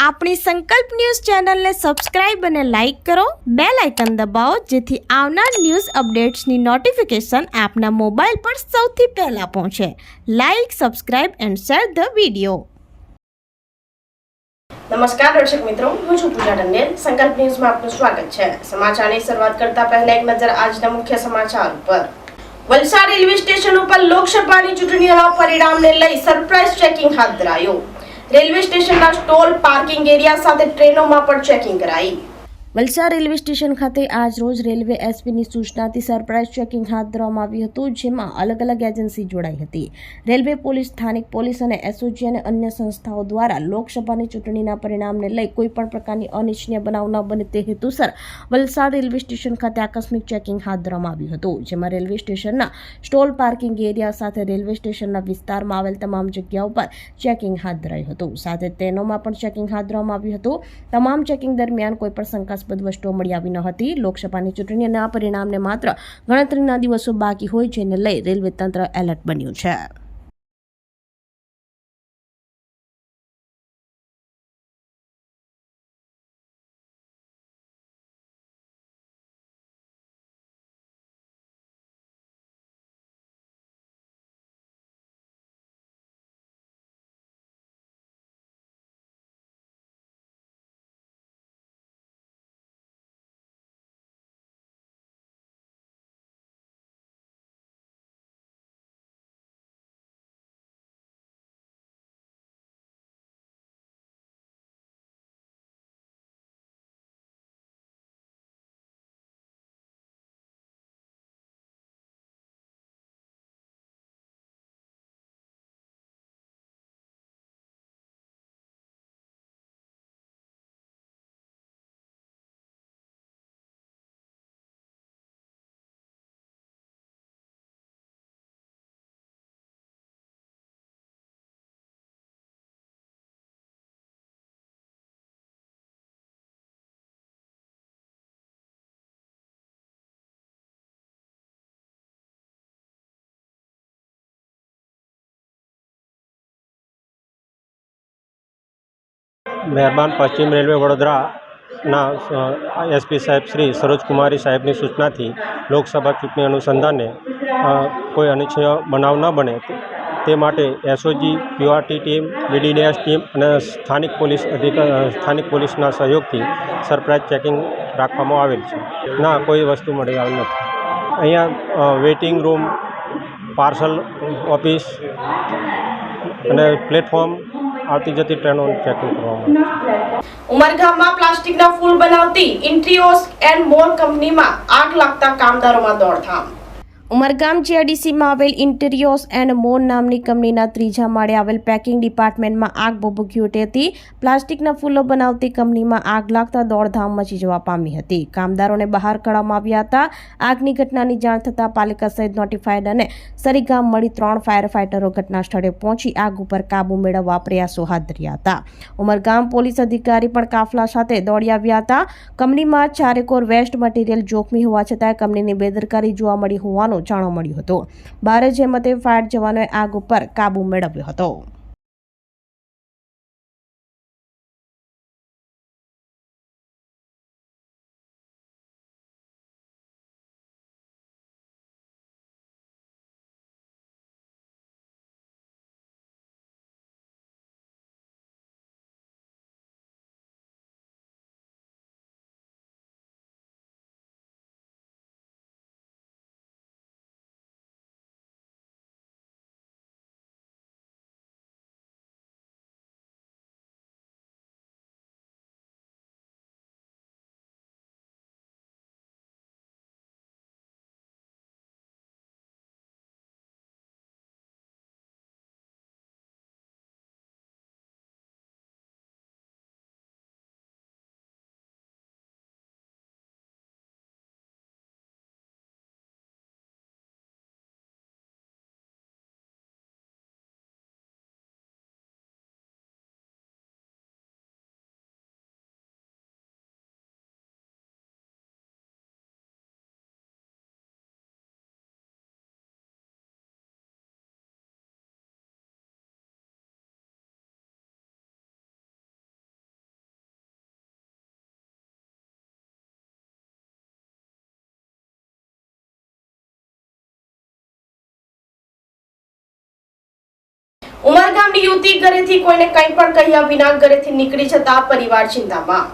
આપણી સંકલ્પ ન્યૂઝ ચેનલને સબસ્ક્રાઇબ અને લાઇક કરો, બેલ આઇકન દબાવો જેથી આવનાર ન્યૂઝ અપડેટ્સની નોટિફિકેશન આપના મોબાઈલ પર સૌથી પહેલા પહોંચે. Like, subscribe and share the video. નમસ્કાર દર્શક મિત્રો, હું છું પૂજા ટંડેલ. સંકલ્પ ન્યૂઝમાં આપનું સ્વાગત છે. સમાચારની શરૂઆત કરતા પહેલા એક નજર આજના મુખ્ય સમાચાર પર. વલસાડ રેલવે સ્ટેશન ઉપર લોકસભાની ચૂંટણીના પરિણામને લઈ સરપ્રાઇઝ ચેકિંગ હાથ ધરાયું. રેલવે સ્ટેશનના સ્ટોલ, પાર્કિંગ એરિયા સાથે ટ્રેનોમાં પણ ચેકિંગ કરાઈ. વલસાડ રેલવે સ્ટેશન ખાતે આજ રોજ રેલવે એસપીની સૂચનાથી સરપ્રાઇઝ ચેકિંગ હાથ ધરવામાં આવ્યું હતું, જેમાં અલગ અલગ એજન્સી જોડાઈ હતી. રેલવે પોલીસ, સ્થાનિક પોલીસ અને એસઓજી અને અન્ય સંસ્થાઓ દ્વારા લોકસભાની ચૂંટણીના પરિણામને લઈ કોઈપણ પ્રકારની અનિચ્છનીય બનાવ ન બને તે હેતુસર વલસાડ રેલવે સ્ટેશન ખાતે આકસ્મિક ચેકિંગ હાથ ધરવામાં આવ્યું હતું, જેમાં રેલવે સ્ટેશનના સ્ટોલ, પાર્કિંગ એરિયા સાથે રેલવે સ્ટેશનના વિસ્તારમાં આવેલ તમામ જગ્યાઓ પર ચેકિંગ હાથ ધરાયું હતું. સાથે ટ્રેનોમાં પણ ચેકિંગ હાથ ધરવામાં આવ્યું હતું. તમામ ચેકિંગ દરમિયાન કોઈપણ શંકાસ્પદ વસ્તુઓ મળી આવી ન હતી. લોકસભાની ચૂંટણીના પરિણામને માત્ર ગણતરીના દિવસો બાકી હોય, જેને લઈ રેલવે તંત્ર એલર્ટ બન્યું છે. મહેરબાન પશ્ચિમ રેલવે વડોદરાના એસપી સાહેબ શ્રી સરોજ કુમારી સાહેબની સૂચનાથી લોકસભા ચૂંટણી અનુસંધાને કોઈ અનિચ્છનીય બનાવ ન બને તે માટે SOG, PRT team, BDDS team અને સ્થાનિક પોલીસના સહયોગથી સરપ્રાઇઝ ચેકિંગ રાખવામાં આવેલ છે. ના, કોઈ વસ્તુ મળી આવેલ નથી. અહીંયા વેઇટિંગ રૂમ, પાર્સલ ઓફિસ અને પ્લેટફોર્મ, આવતી જતી ટ્રેનોનું ચેકિંગ કરવામાં આવે છે. ઉમરગામમાં પ્લાસ્ટિકના ફૂલ બનાવતી ઇન્ટ્રીઓસ એન્ડ મોર કંપનીમાં આગ લાગતા કામદારોમાં દોડધામ. ઉમરગામ જીઆઈડીસીમાં આવેલ ઇન્ટિરિયોસ એન્ડ મોર નામની કંપનીના ત્રીજા માળે આવેલ પેકિંગ ડિપાર્ટમેન્ટમાં આગ ભભૂકી ઉઠી હતી. પ્લાસ્ટિકના ફૂલો બનાવતી કંપનીમાં આગ લાગતા દોડધામ મચી જવા પામી હતી. કામદારોને બહાર કાઢવામાં આવ્યા હતા. આગની ઘટનાની જાણ થતાં પાલિકા સહિત નોટિફાઈડ અને સરીગામ મળી 3 ફાયર ફાઇટરો ઘટના સ્થળે પહોંચી આગ ઉપર કાબુ મેળવવા પ્રયાસો હાથ ધર્યા હતા. ઉમરગામ પોલીસ અધિકારી પણ કાફલા સાથે દોડી આવ્યા હતા. કંપનીમાં ચારેકોર વેસ્ટ મટીરિયલ જોખમી હોવા છતાં કંપનીની બેદરકારી જોવા મળી હોવાનું જાણવા મળ્યું હતું. ભારે જહેમતે ફાયર જવાનોએ આગ ઉપર કાબુ મેળવ્યો હતો. ઉમરગામની યુવતી ઘરેથી કોઈને કંઈ પણ કહ્યા વિના ઘરેથી નીકળી જતા પરિવાર ચિંતામાં.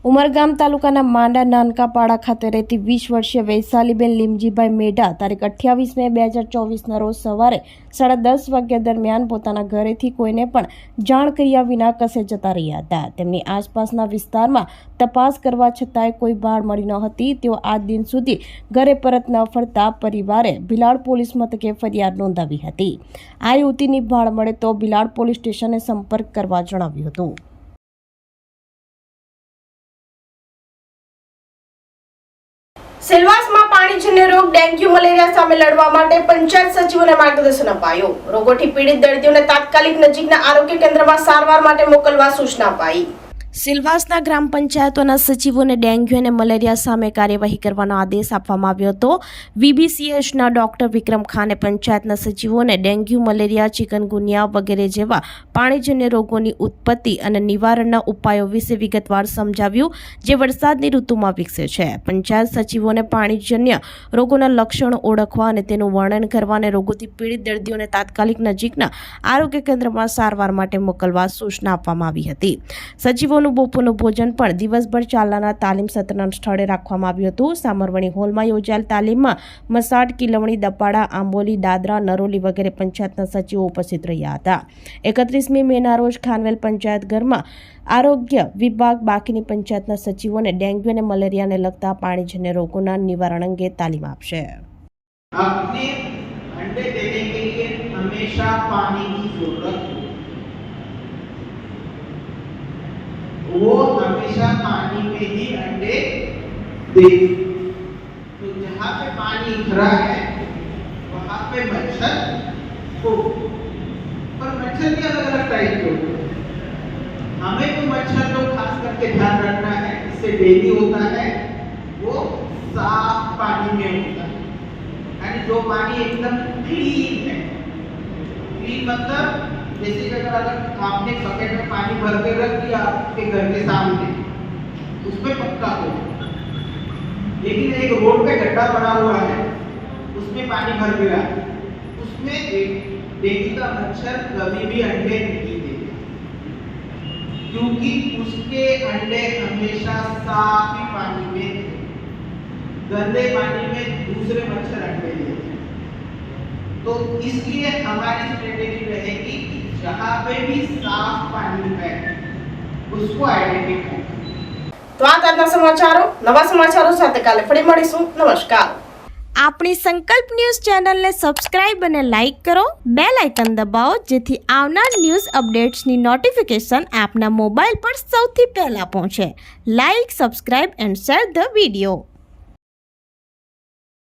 ઉમરગામ તાલુકાના માંડા નાનકાપાડા ખાતે રહેતી 20 વર્ષીય વૈશાલીબેન લીમજીભાઈ મેઢા તારીખ 28 મે 2024ના રોજ સવારે 10:30 વાગ્યા દરમિયાન પોતાના ઘરેથી કોઈને પણ જાણ કર્યા વિના કસે જતા રહ્યા હતા. તેમની આસપાસના વિસ્તારમાં તપાસ કરવા છતાંય કોઈ ભાળ મળી ન હતી. તેઓ આજ દિન સુધી ઘરે પરત ન ફરતા પરિવારે ભિલાડ પોલીસ મથકે ફરિયાદ નોંધાવી હતી. આ યુવતીની ભાળ મળે તો ભિલાડ પોલીસ સ્ટેશને સંપર્ક કરવા જણાવ્યું હતું. સેલવાસમાં પાણીજન્ય રોગ ડેન્ગ્યુ મલેરિયા સામે લડવા માટે પંચાયત સચિવોને માર્ગદર્શન અપાયું. રોગોથી પીડિત દર્દીઓને તાત્કાલિક નજીકના આરોગ્ય કેન્દ્રમાં સારવાર માટે મોકલવા સૂચના અપાઈ. સિલવાસના ગ્રામ પંચાયતોના સચિવોને ડેન્ગ્યુ અને મલેરિયા સામે કાર્યવાહી કરવાનો આદેશ આપવામાં આવ્યો હતો. VBCHના ડોક્ટર વિક્રમ ખાને પંચાયતના સચિવોને ડેન્ગ્યુ, મલેરિયા, ચિકનગુનિયા વગેરે જેવા પાણીજન્ય રોગોની ઉત્પત્તિ અને નિવારણના ઉપાયો વિશે વિગતવાર સમજાવ્યું, જે વરસાદની ઋતુમાં વિકસે છે. પંચાયત સચિવોને પાણીજન્ય રોગોના લક્ષણો ઓળખવા અને તેનું વર્ણન કરવા અને રોગોથી પીડિત દર્દીઓને તાત્કાલિક નજીકના આરોગ્ય કેન્દ્રમાં સારવાર માટે મોકલવા સૂચના આપવામાં આવી હતી. સચિવો બપોરનું ભોજન પણ દિવસભર ચાલનારા તાલીમ સત્રના સ્થળે રાખવામાં આવ્યું હતું. સામરવણી હોલમાં યોજાયેલ તાલીમમાં મસાડ, કિલવણી, દપાડા, આંબોલી, દાદરા, નરોલી વગેરે પંચાયતના સચિવો ઉપસ્થિત રહ્યા હતા. 31મી મેના રોજ ખાનવેલ પંચાયત ઘરમાં આરોગ્ય વિભાગ બાકીની પંચાયતના સચિવોને ડેન્ગ્યુ અને મલેરિયાને લગતા પાણીજન્ય રોગોના નિવારણ અંગે તાલીમ આપશે. अपने अंडे देने के लिए हमेशा पानी की जरूरत है, वो हमेशा पानी में ही अंडे दे. तो जहाँ पे पानी भरा है वहाँ पे मच्छर हो, पर मच्छर भी अलग अलग टाइप के होते हैं. हमें तो मच्छर जो खास करके ध्यान रखना है, इससे डेंगू होता है, वो साफ पानी में होता है. यानी जो पानी एकदम क्लीन है. क्लीन मतलब जैसे कि अगर आपने बकेट में पानी भर के रख दिया आपके घर के सामने, उसमें पक्का हो. लेकिन एक रोड पे गड्ढा पड़ा हुआ है, उसमें पानी भर गया, उसमें एक डेंगू का मच्छर कभी भी अंडे नहीं देगा, क्योंकि उसके अंडे हमेशा साफ ही पानी में, गंदे पानी में दूसरे मच्छर अंडे देते हैं. तो इसलिए हमारी स्ट्रेटेजी रहेगी कि जहाँ पे भी साफ पानी है उसको आइडेंटिफाई करें. તો આ તાજના સમાચારો. નવા સમાચારો સાથે કાલે ફરી મળીશું. નમસ્કાર. આપણી સંકલ્પ ન્યૂઝ ચેનલને સબસ્ક્રાઇબ અને લાઇક કરો. બેલ આઇકન દબાવો, જેથી આવનાર ન્યૂઝ અપડેટ્સની નોટિફિકેશન આપના મોબાઈલ પર સૌથી પહેલા પહોંચે. Like, subscribe and share the video.